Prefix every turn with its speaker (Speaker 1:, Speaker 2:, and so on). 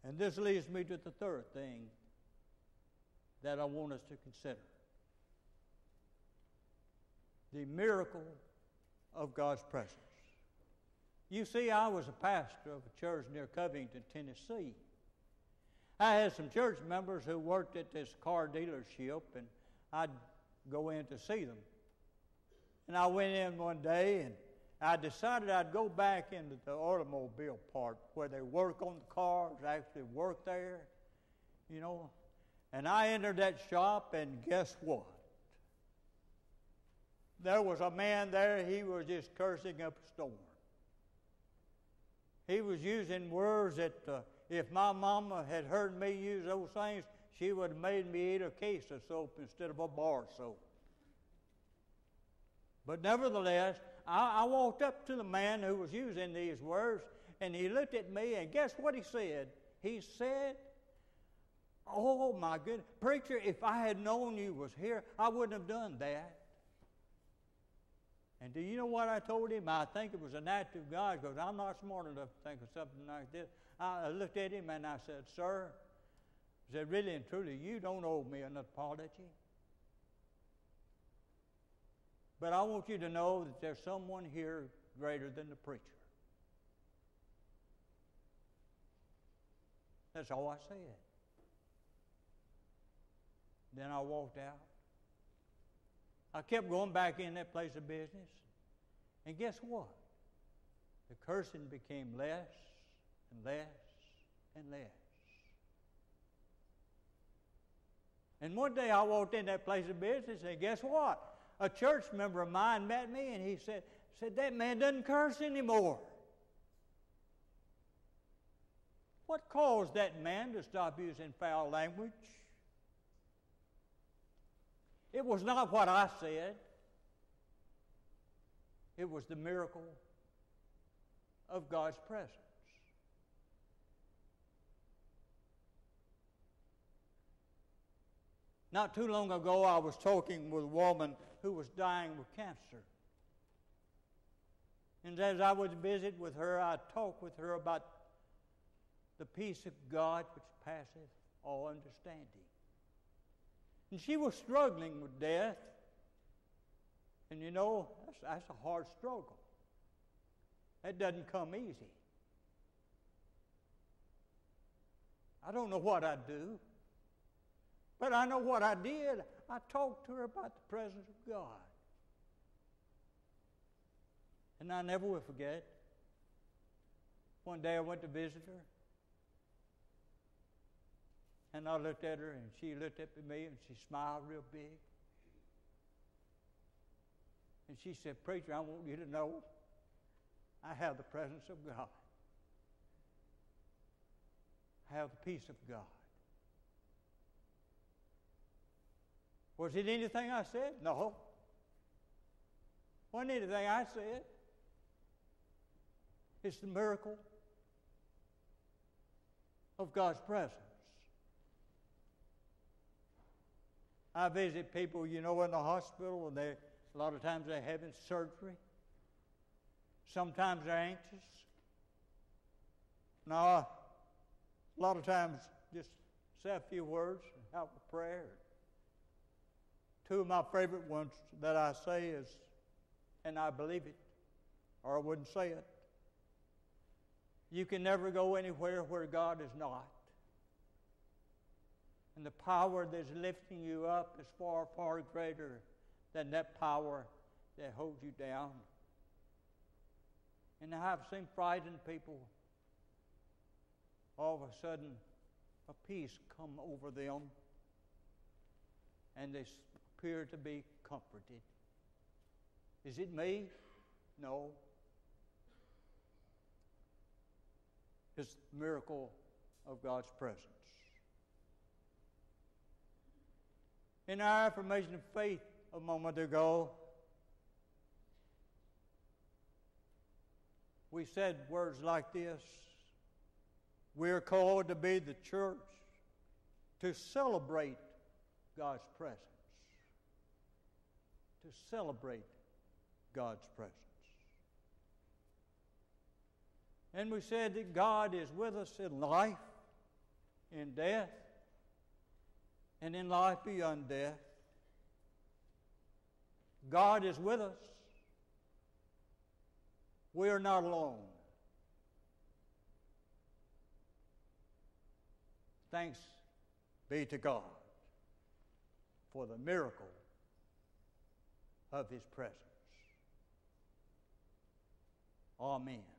Speaker 1: And this leads me to the third thing that I want us to consider. The miracle of God's presence. You see, I was a pastor of a church near Covington, Tennessee. I had some church members who worked at this car dealership, and I'd go in to see them. And I went in one day, and I decided I'd go back into the automobile part where they work on the cars, actually work there, you know. And I entered that shop, and guess what? There was a man there, he was just cursing up a storm. He was using words that if my mama had heard me use those things, she would have made me eat a case of soap instead of a bar of soap. But nevertheless, I walked up to the man who was using these words, and he looked at me, and guess what he said? He said, "Oh my goodness, preacher, if I had known you was here, I wouldn't have done that." And do you know what I told him? I think it was an act of God, because I'm not smart enough to think of something like this. I looked at him and I said, "Sir," I said, "really and truly, you don't owe me an apology. But I want you to know that there's someone here greater than the preacher." That's all I said. Then I walked out. I kept going back in that place of business. And guess what? The cursing became less and less and less. And one day I walked in that place of business, and guess what? A church member of mine met me, and he said, "That man doesn't curse anymore." What caused that man to stop using foul language? It was not what I said. It was the miracle of God's presence. Not too long ago, I was talking with a woman who was dying with cancer. And as I would visit with her, I talked with her about the peace of God which passeth all understanding. And she was struggling with death. And you know, that's a hard struggle. That doesn't come easy. I don't know what I'd do. But I know what I did. I talked to her about the presence of God. And I never will forget. One day I went to visit her. And I looked at her, and she looked up at me, and she smiled real big. And she said, "Preacher, I want you to know I have the presence of God. I have the peace of God." Was it anything I said? No. Wasn't anything I said. It's the miracle of God's presence. I visit people, you know, in the hospital, and a lot of times they're having surgery. Sometimes they're anxious. Now, a lot of times just say a few words and have a prayer. Two of my favorite ones that I say is, and I believe it, or I wouldn't say it, you can never go anywhere where God is not. And the power that's lifting you up is far, far greater than that power that holds you down. And I've seen frightened people, all of a sudden, a peace come over them, and they appear to be comforted. Is it me? No. It's the miracle of God's presence. In our affirmation of faith a moment ago, we said words like this: we're called to be the church to celebrate God's presence. To celebrate God's presence. And we said that God is with us in life, in death and in life beyond death. God is with us. We are not alone. Thanks be to God for the miracle of His presence. Amen.